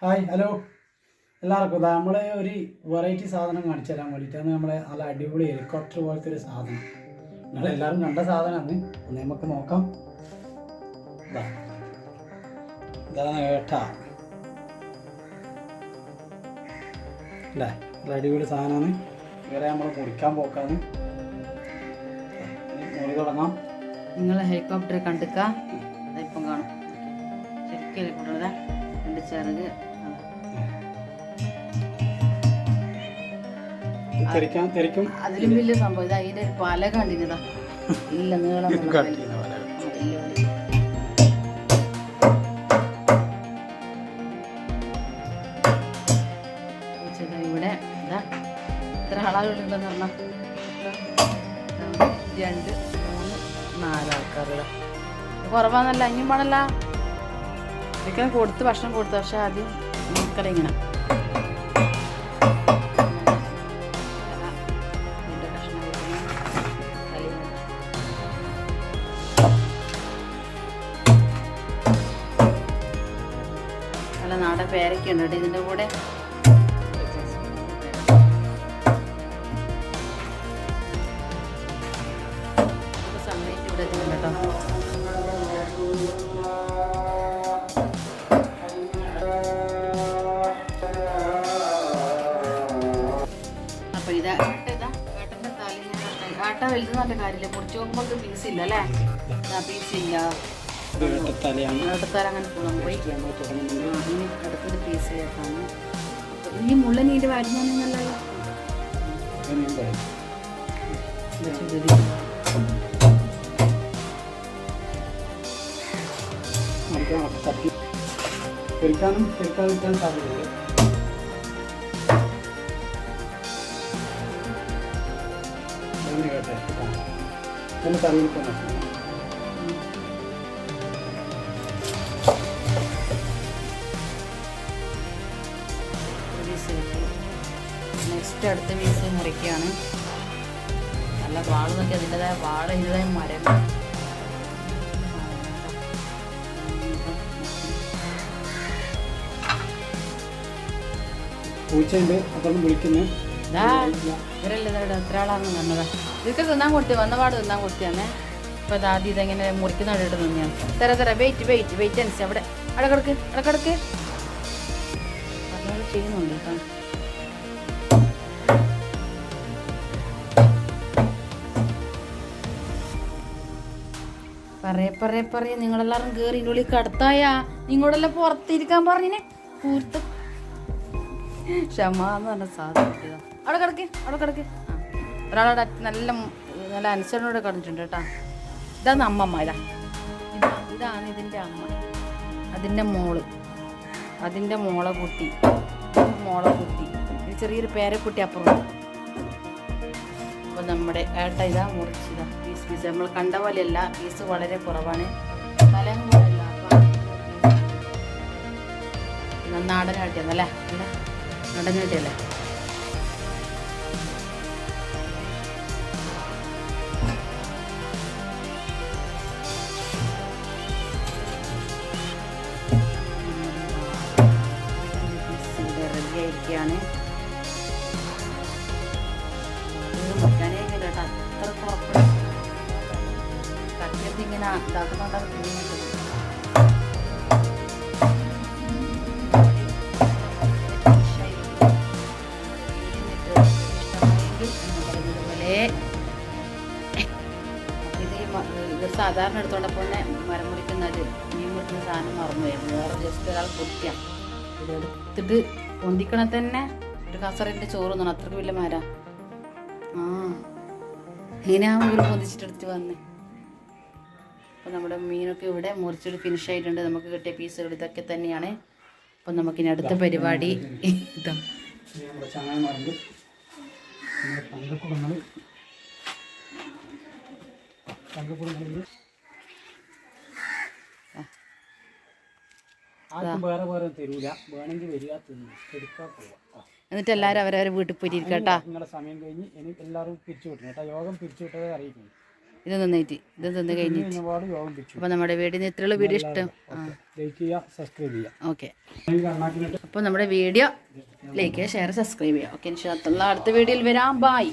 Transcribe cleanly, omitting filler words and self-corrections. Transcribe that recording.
Hi hello എല്ലാവർക്കും നമ്മളെ ഒരു വെറൈറ്റി സാധനം കാണിച്ചു തരാൻ വേണ്ടിയിട്ടാണ് നമ്മളെ നല്ല അടിപൊളി ഹെലികോപ്റ്റർ പോലത്തെ ഒരു സാധനം. നിങ്ങളെല്ലാവരും കണ്ട സാധനമാണ്. ഒന്ന് നമുക്ക് നോക്കാം. ഇതാണ് കേട്ടാ അല്ലേ, നല്ല അടിപൊളി സാധനമാണ്. വേറെ നമ്മൾ മുറിക്കാൻ പോക്കാണ്. മുറി തുടങ്ങാം. നിങ്ങൾ ഹെലികോപ്റ്റർ കണ്ടിക്ക ഇപ്പം കാണും. ശരിക്കും ഹെലികോപ്റ്റർ രണ്ട് ചിറക് അതിലും വലിയ സംഭവം ഇത്. അതിന്റെ ഒരു പല കണ്ടിരുന്നതാ ഇല്ല നീളം ഇവിടെ ഇതാ ഇത്ര ആളുകളുണ്ടെന്ന് പറഞ്ഞാൽ 2 3 4 ആൾക്കാരുള്ള കുറവാന്നല്ല. അഞ്ഞും പാടല്ല ഒരിക്കലും കൊടുത്ത് ഭക്ഷണം കൊടുത്തു. പക്ഷെ ആദ്യം നമുക്കല്ല ഇങ്ങനെ നല്ല നാടൻ പേരൊക്കെ ഉണ്ട് കേട്ടോ ഇതിൻ്റെ കൂടെ. സമയത്ത് ഇവിടെ കേട്ടോ. അപ്പൊ ഇതാ ഏട്ടൻ്റെ തലയിൽ ആട്ട വലുത് നല്ല കാര്യമില്ല. മുറിച്ച് നോക്കുമ്പോൾ പീസ് ഇല്ല അല്ലേ? പീസ് ഇല്ല. ഏട്ടത്തല അങ്ങനെ പോയി ഇനി അടുത്തത് പീസ് ചേർത്താണ്. ഈ മുള്ള നീര് വരുന്നല്ല സാധ്യതയുണ്ട്. നെക്സ്റ്റ് അടുത്ത പീസ് മുറിക്കുകയാണ്. നല്ല വാള് നോക്കി അതിൻ്റെതായ വാള ഇതിൻ്റെതായ മരം പൂച്ചയുണ്ട്. അപ്പം വിളിക്കുന്നത് ഇവരല്ലേ എത്ര ആളാണെന്ന് പറഞ്ഞതാ. ഇതൊക്കെ തിന്നാൻ കൊടുത്തു വന്നപാട് തിന്നാൻ കൊടുത്തന്നെ. ഇപ്പം അത് ആദ്യം ഇതെങ്ങനെ മുറിക്കുന്ന ഇട്ട് നിന്നാണ്. തര വെയിറ്റ് അനുസരിച്ച് അവിടെ അടക്കിടക്ക് അതുപോലെ ചെയ്യുന്നുണ്ട് കേട്ടോ. പറയ നിങ്ങളെല്ലാവരും കയറി ഉള്ളിൽ കടത്തായാ. നിങ്ങളോടെല്ലാം പുറത്തിരിക്കാൻ പറഞ്ഞിനെ പൂർത്ത ക്ഷമ എന്ന് പറഞ്ഞ സാധനം. അവിടെ കിടക്ക് ഒരാളവിടെ നല്ല അനുസരണയോടെ കിടന്നിട്ടുണ്ട് കേട്ടോ. ഇതാണ് അമ്മമ്മ. ഇതാണ് ഇതിൻ്റെ അമ്മ. അതിൻ്റെ മോളെ കുട്ടി ചെറിയൊരു പേരക്കുട്ടി അപ്പുറം. അപ്പോൾ നമ്മുടെ ഏട്ട ഇതാ മുറിച്ചിതാ പീസ് നമ്മൾ കണ്ട പോലെയല്ല. പീസ് വളരെ കുറവാണ്. തലയും കൂടെയല്ല. അപ്പം നാടൻ കാട്ടിയാന്നല്ലേ? നാടൻ കാട്ടിയല്ലേ? റെഡി ആയിരിക്കുകയാണ്. മുറിക്കാനേ കേട്ടോ. അത്ര കുറപ്പ് കട്ടിയെടുത്ത് ഇങ്ങനെ ഇതാക്കുന്നുണ്ടാകും. ഇത് സാധാരണ എടുത്തോണ്ടപ്പോൾ തന്നെ മരം മുറിക്കുന്നത് മീൻ മുറിക്കുന്ന സാധനം മറന്നുപോയി. വേറെ ജസ്റ്റ് ഒരാൾ പൊട്ടിയാണ് ഇതെടുത്തിട്ട് പൊന്തിക്കണ തന്നെ ഒരു കസറിൻ്റെ ചോറ് തോന്നണം. അത്രയ്ക്ക് വലിയ മര. ഇങ്ങനെയാകുമ്പോൾ ഇവർ പൊന്തിച്ചിട്ടെടുത്ത് വന്നേ. അപ്പോൾ നമ്മുടെ മീനൊക്കെ ഇവിടെ മുറിച്ചിട്ട് ഫിനിഷ് ആയിട്ടുണ്ട്. നമുക്ക് കിട്ടിയ പീസുകൾ ഇതൊക്കെ തന്നെയാണ്. അപ്പം നമുക്കിനി അടുത്ത പരിപാടി ഇതാ. എന്നിട്ട് എല്ലാവരും അവരവരെ വീട്ടിൽ പോയിട്ട് ഇരിക്കട്ടാ. നിങ്ങളുടെ സമയം കഴിഞ്ഞ് എല്ലാവരും പിരിച്ചു വിട്ടു കേട്ടോ. യോഗം പിരിച്ചു വിട്ടത് അറിയിക്കുന്നു. ഇത് തിന്നിട്ട് ഇത് തിന്ന് കഴിഞ്ഞിട്ട്. അപ്പോൾ നമ്മുടെ വീഡിയോ ഇത്രയുള്ള വീഡിയോ ഇഷ്ടം ലൈക്ക് ചെയ്യുക, സബ്സ്ക്രൈബ് ചെയ്യുക. ഓക്കെ. അപ്പോൾ നമ്മുടെ വീഡിയോ ലൈക്ക് ചെയ്യുക, ഷെയർ, സബ്സ്ക്രൈബ് ചെയ്യുക. ഓക്കെ, ഇൻഷാ അല്ലാഹ് അടുത്ത വീഡിയോയിൽ വരാം. ബൈ.